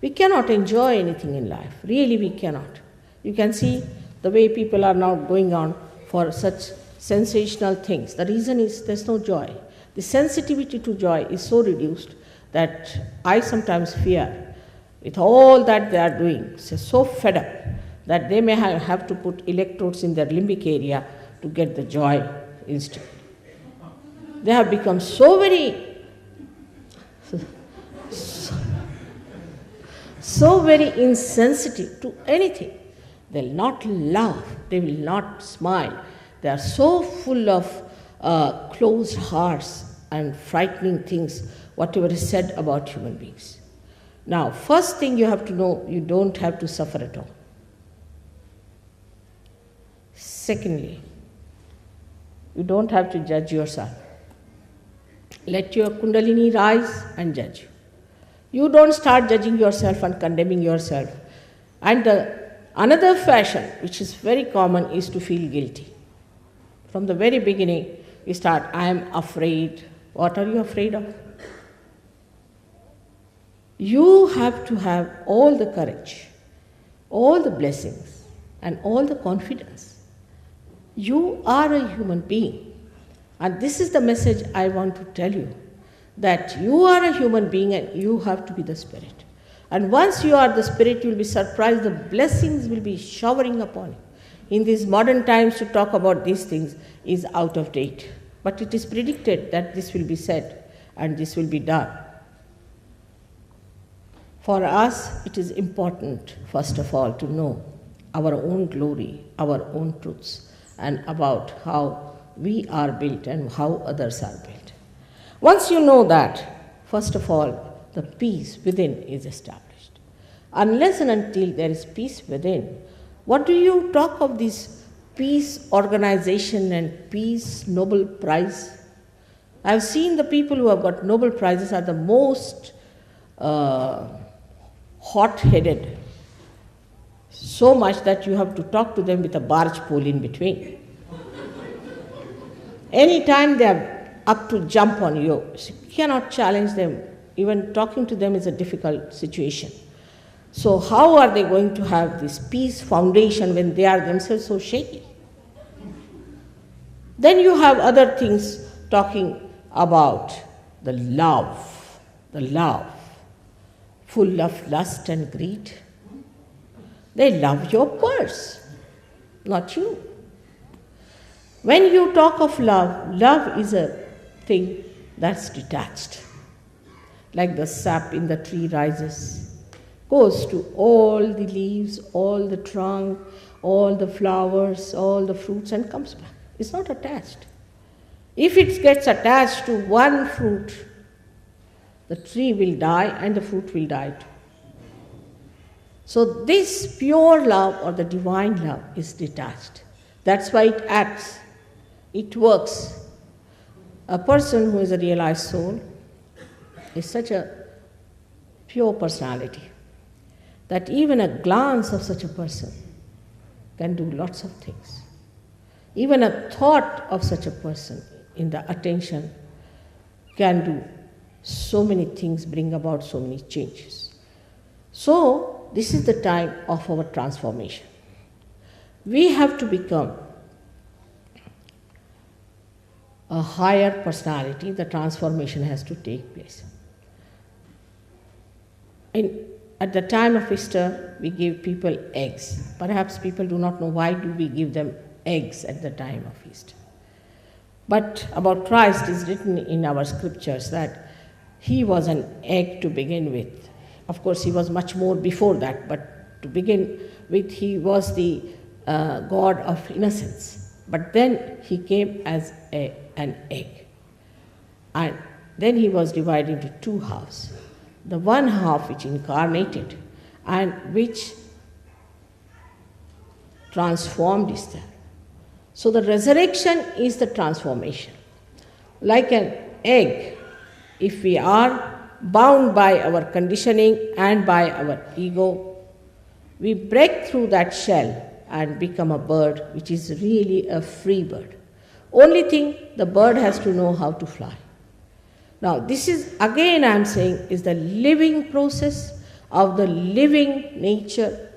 We cannot enjoy anything in life. Really, we cannot. You can see the way people are now going on for such sensational things. The reason is there's no joy. The sensitivity to joy is so reduced that I sometimes fear with all that they are doing, so fed up that they may have to put electrodes in their limbic area to get the joy instantly. They have become so very insensitive to anything. They will not laugh, they will not smile. They are so full of closed hearts and frightening things, whatever is said about human beings. Now, first thing you have to know, you don't have to suffer at all. Secondly, you don't have to judge yourself. Let your Kundalini rise and judge you. You don't start judging yourself and condemning yourself. And another fashion, which is very common, is to feel guilty. From the very beginning, you start, I am afraid. What are you afraid of? You have to have all the courage, all the blessings, and all the confidence. You are a human being. And this is the message I want to tell you, that you are a human being and you have to be the spirit. And once you are the spirit, you will be surprised, the blessings will be showering upon you. In these modern times, to talk about these things is out of date. But it is predicted that this will be said and this will be done. For us, it is important, first of all, to know our own glory, our own truths, and about how we are built and how others are built. Once you know that, first of all, the peace within is established. Unless and until there is peace within, what do you talk of this peace organization and peace Nobel Prize? I have seen the people who have got Nobel Prizes are the most hot-headed, so much that you have to talk to them with a barge pole in between. Anytime they are up to jump on you, you cannot challenge them. Even talking to them is a difficult situation. So how are they going to have this peace foundation when they are themselves so shaky? Then you have other things talking about the love, full of lust and greed. They love your purse, not you. When you talk of love, love is a thing that's detached. Like the sap in the tree rises, goes to all the leaves, all the trunk, all the flowers, all the fruits, and comes back. It's not attached. If it gets attached to one fruit, the tree will die and the fruit will die too. So this pure love or the divine love is detached. That's why it acts, it works. A person who is a realized soul is such a pure personality that even a glance of such a person can do lots of things. Even a thought of such a person in the attention can do so many things, bring about so many changes. So this is the time of our transformation. We have to become a higher personality. The transformation has to take place. At the time of Easter, we give people eggs. Perhaps people do not know why do we give them eggs at the time of Easter. But about Christ is written in our scriptures that he was an egg to begin with. Of course, he was much more before that, but to begin with, he was the God of innocence. But then he came as an egg. And then he was divided into two halves. The one half which incarnated and which transformed Easter. So the resurrection is the transformation. Like an egg, if we are bound by our conditioning and by our ego, we break through that shell and become a bird which is really a free bird. Only thing, the bird has to know how to fly. Now this is, again I am saying, is the living process of the living nature,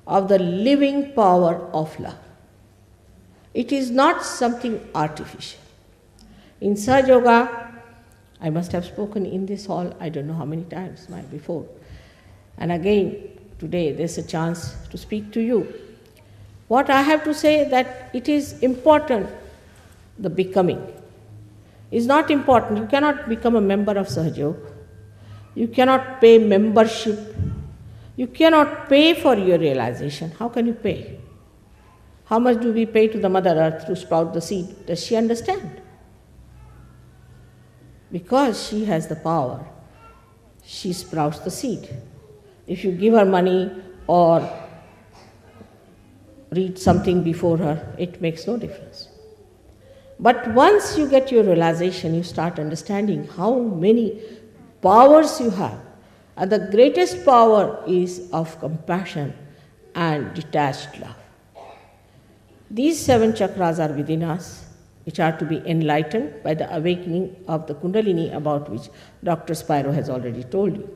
of the living power of love. It is not something artificial. In Sahaja Yoga, I must have spoken in this hall, I don't know how many times before. And again, today there's a chance to speak to you. What I have to say that it is important, the becoming. Is not important. You cannot become a member of Sahaja Yoga. You cannot pay membership. You cannot pay for your realization. How can you pay? How much do we pay to the Mother Earth to sprout the seed? Does she understand? Because she has the power, she sprouts the seed. If you give her money or read something before her, it makes no difference. But once you get your realization, you start understanding how many powers you have. And the greatest power is of compassion and detached love. These 7 chakras are within us, which are to be enlightened by the awakening of the Kundalini, about which Dr. Spiro has already told you.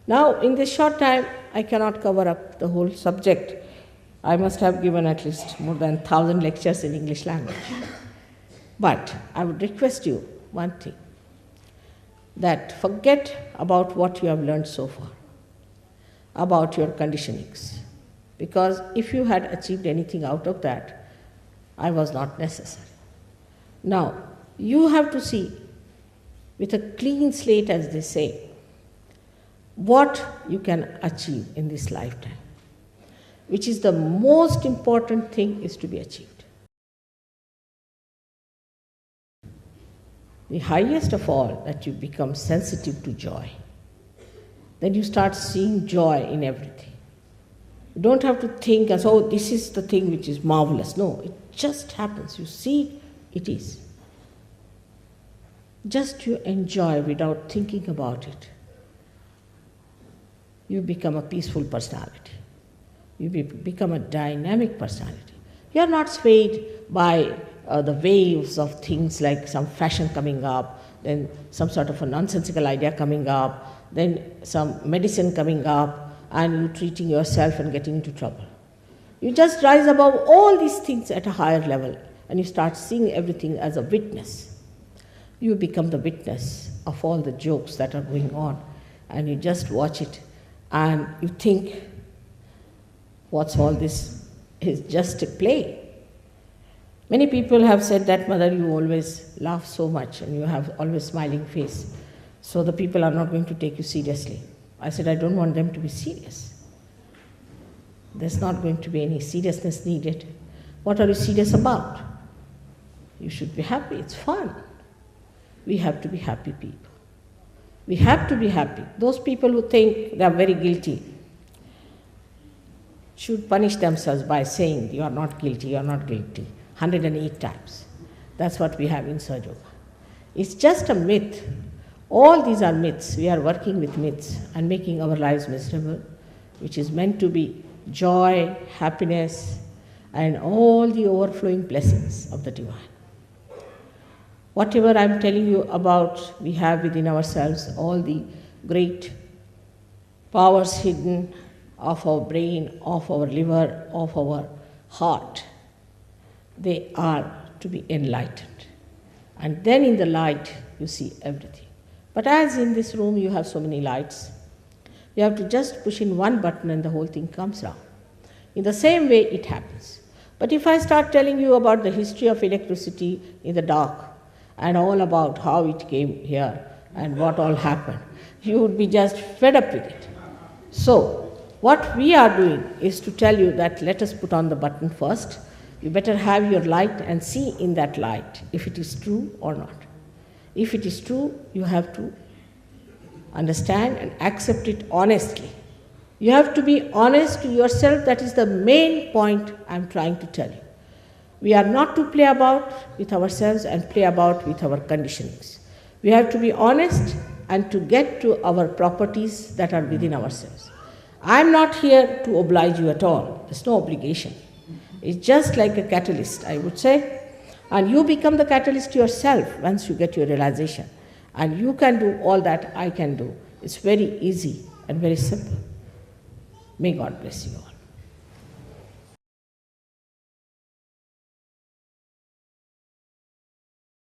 Now, in this short time, I cannot cover up the whole subject. I must have given at least more than 1,000 lectures in English language. But I would request you one thing, that forget about what you have learned so far, about your conditionings. Because if you had achieved anything out of that, I was not necessary. Now, you have to see, with a clean slate, as they say, what you can achieve in this lifetime, which is the most important thing is to be achieved. The highest of all, that you become sensitive to joy. Then you start seeing joy in everything. You don't have to think as, oh, this is the thing which is marvelous. No, it just happens. You see, it is. Just you enjoy without thinking about it. You become a peaceful personality. You become a dynamic personality. You are not swayed by the waves of things like some fashion coming up, then some sort of a nonsensical idea coming up, then some medicine coming up, and you treating yourself and getting into trouble. You just rise above all these things at a higher level, and you start seeing everything as a witness. You become the witness of all the jokes that are going on, and you just watch it, and you think, what's all this? Is just a play. Many people have said that, Mother, you always laugh so much and you have always smiling face, so the people are not going to take you seriously. I said, I don't want them to be serious. There's not going to be any seriousness needed. What are you serious about? You should be happy. It's fun. We have to be happy people. We have to be happy. Those people who think they are very guilty should punish themselves by saying, you are not guilty, you are not guilty, 108 times. That's what we have in Sahaja Yoga. It's just a myth. All these are myths. We are working with myths and making our lives miserable, which is meant to be joy, happiness, and all the overflowing blessings of the divine. Whatever I'm telling you about, we have within ourselves all the great powers hidden of our brain, of our liver, of our heart. They are to be enlightened. And then in the light, you see everything. But as in this room you have so many lights, you have to just push in one button and the whole thing comes down. In the same way it happens. But if I start telling you about the history of electricity in the dark and all about how it came here and what all happened, you would be just fed up with it. So, what we are doing is to tell you that let us put on the button first. You better have your light and see in that light if it is true or not. If it is true, you have to understand and accept it honestly. You have to be honest to yourself. That is the main point I'm trying to tell you. We are not to play about with ourselves and play about with our conditionings. We have to be honest and to get to our properties that are within ourselves. I'm not here to oblige you at all. There's no obligation. It's just like a catalyst, I would say. And you become the catalyst yourself once you get your realization. And you can do all that I can do. It's very easy and very simple. May God bless you all.